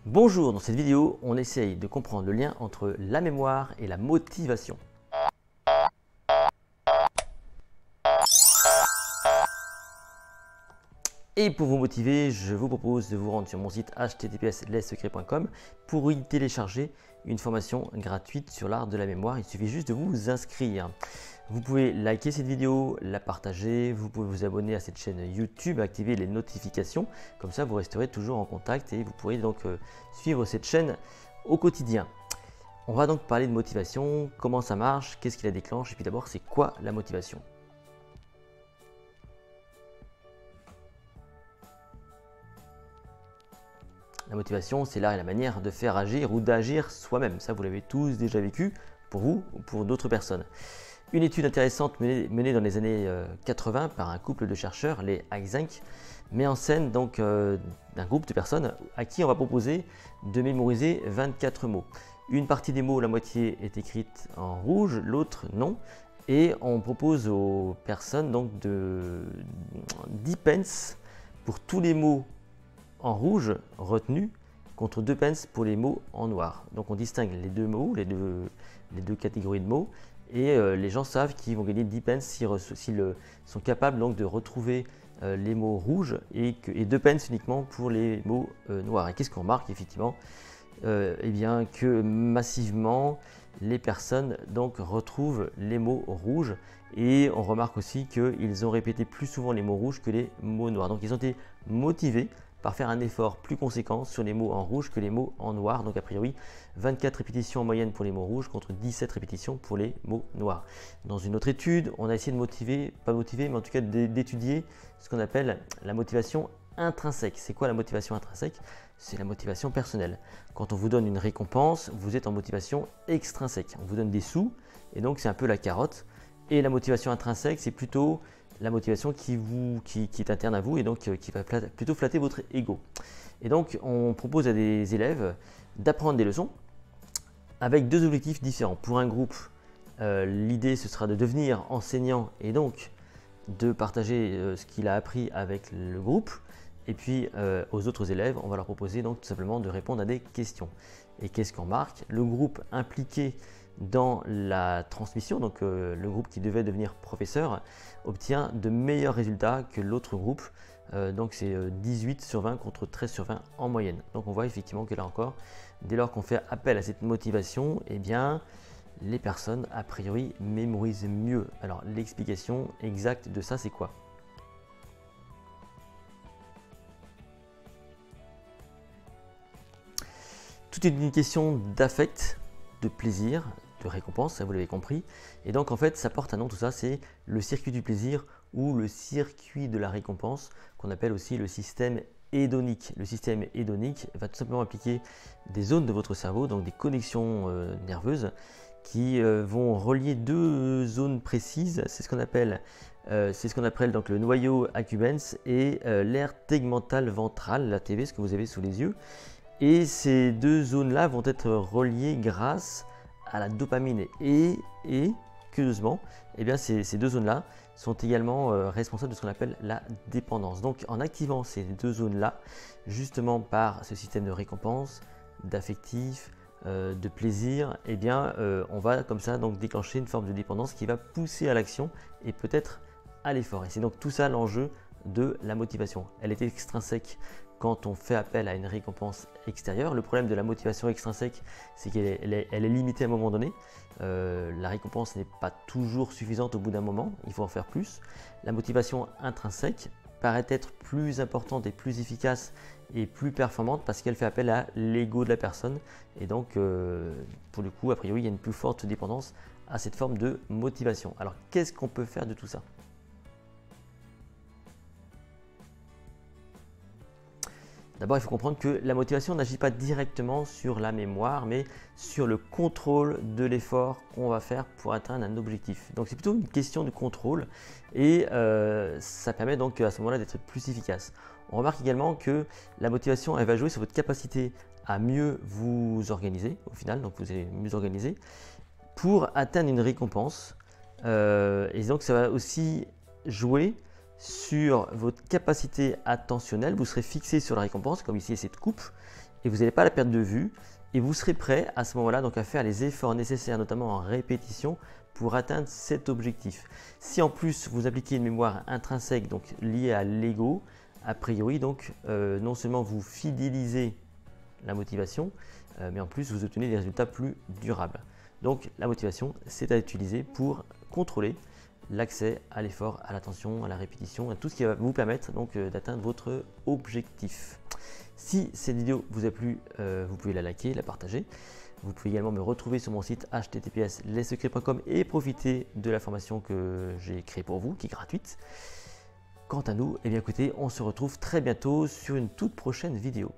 Bonjour, dans cette vidéo, on essaye de comprendre le lien entre la mémoire et la motivation. Et pour vous motiver, je vous propose de vous rendre sur mon site https://lessecrets.com pour y télécharger une formation gratuite sur l'art de la mémoire. Il suffit juste de vous inscrire. Vous pouvez liker cette vidéo, la partager, vous pouvez vous abonner à cette chaîne YouTube, activer les notifications, comme ça vous resterez toujours en contact et vous pourrez donc suivre cette chaîne au quotidien. On va donc parler de motivation, comment ça marche, qu'est-ce qui la déclenche, et puis d'abord c'est quoi la motivation? La motivation, c'est l'art et la manière de faire agir ou d'agir soi-même. Ça, vous l'avez tous déjà vécu, pour vous ou pour d'autres personnes. Une étude intéressante menée dans les années 80 par un couple de chercheurs, les Eysenck, met en scène donc un groupe de personnes à qui on va proposer de mémoriser 24 mots. Une partie des mots, la moitié est écrite en rouge, l'autre non. Et on propose aux personnes donc de 10 pence pour tous les mots en rouge retenus contre 2 pence pour les mots en noir. Donc on distingue les deux mots, les deux catégories de mots, et les gens savent qu'ils vont gagner 10 pence s'ils sont capables donc de retrouver les mots rouges et 2 pence uniquement pour les mots noirs. Et qu'est-ce qu'on remarque effectivement? Eh bien que massivement les personnes donc retrouvent les mots rouges, et on remarque aussi qu'ils ont répété plus souvent les mots rouges que les mots noirs. Donc ils ont été motivés par faire un effort plus conséquent sur les mots en rouge que les mots en noir. Donc a priori 24 répétitions en moyenne pour les mots rouges contre 17 répétitions pour les mots noirs. Dans une autre étude, on a essayé de motiver, pas motiver, mais en tout cas d'étudier ce qu'on appelle la motivation intrinsèque. C'est quoi la motivation intrinsèque? C'est la motivation personnelle. Quand on vous donne une récompense, vous êtes en motivation extrinsèque. On vous donne des sous et donc c'est un peu la carotte. Et la motivation intrinsèque, c'est plutôt la motivation qui est interne à vous et donc qui va plutôt flatter votre ego. Et donc on propose à des élèves d'apprendre des leçons avec deux objectifs différents. Pour un groupe, l'idée ce sera de devenir enseignant et donc de partager ce qu'il a appris avec le groupe. Et puis aux autres élèves, on va leur proposer donc tout simplement de répondre à des questions. Et qu'est-ce qu'on remarque? Le groupe impliqué dans la transmission, donc le groupe qui devait devenir professeur, obtient de meilleurs résultats que l'autre groupe. Donc c'est 18 sur 20 contre 13 sur 20 en moyenne. Donc on voit effectivement que là encore, dès lors qu'on fait appel à cette motivation, eh bien les personnes a priori mémorisent mieux. Alors l'explication exacte de ça, c'est quoi? Tout est une question d'affect, de plaisir, de récompense, ça vous l'avez compris. Et donc en fait ça porte un nom, tout ça, c'est le circuit du plaisir ou le circuit de la récompense, qu'on appelle aussi le système hédonique. Le système hédonique va tout simplement impliquer des zones de votre cerveau, donc des connexions nerveuses qui vont relier deux zones précises. C'est ce qu'on appelle donc le noyau accumbens et l'aire tegmentale ventrale, la TV, ce que vous avez sous les yeux. Et ces deux zones-là vont être reliées grâce à la dopamine. Et curieusement, eh bien ces deux zones-là sont également responsables de ce qu'on appelle la dépendance. Donc en activant ces deux zones-là, justement par ce système de récompense, d'affectif, de plaisir, eh bien on va comme ça donc déclencher une forme de dépendance qui va pousser à l'action et peut-être à l'effort. Et c'est donc tout ça l'enjeu de la motivation. Elle est extrinsèque quand on fait appel à une récompense extérieure. Le problème de la motivation extrinsèque, c'est qu'elle est limitée à un moment donné. La récompense n'est pas toujours suffisante au bout d'un moment, il faut en faire plus. La motivation intrinsèque paraît être plus importante et plus efficace et plus performante parce qu'elle fait appel à l'ego de la personne. Et donc, pour le coup, a priori, il y a une plus forte dépendance à cette forme de motivation. Alors, qu'est-ce qu'on peut faire de tout ça ? D'abord, il faut comprendre que la motivation n'agit pas directement sur la mémoire, mais sur le contrôle de l'effort qu'on va faire pour atteindre un objectif. Donc, c'est plutôt une question de contrôle et ça permet donc à ce moment-là d'être plus efficace. On remarque également que la motivation, elle va jouer sur votre capacité à mieux vous organiser au final, donc vous allez mieux organiser pour atteindre une récompense. Et donc, ça va aussi jouer sur votre capacité attentionnelle. Vous serez fixé sur la récompense, comme ici cette coupe, et vous n'allez pas la perdre de vue et vous serez prêt à ce moment-là donc à faire les efforts nécessaires, notamment en répétition, pour atteindre cet objectif. Si en plus vous appliquez une mémoire intrinsèque donc liée à l'ego, a priori donc non seulement vous fidélisez la motivation, mais en plus vous obtenez des résultats plus durables. Donc la motivation, c'est à utiliser pour contrôler l'accès à l'effort, à l'attention, à la répétition, à tout ce qui va vous permettre donc d'atteindre votre objectif. Si cette vidéo vous a plu, vous pouvez la liker, la partager. Vous pouvez également me retrouver sur mon site https://lessecrets.com et profiter de la formation que j'ai créée pour vous, qui est gratuite. Quant à nous, eh bien écoutez, on se retrouve très bientôt sur une toute prochaine vidéo.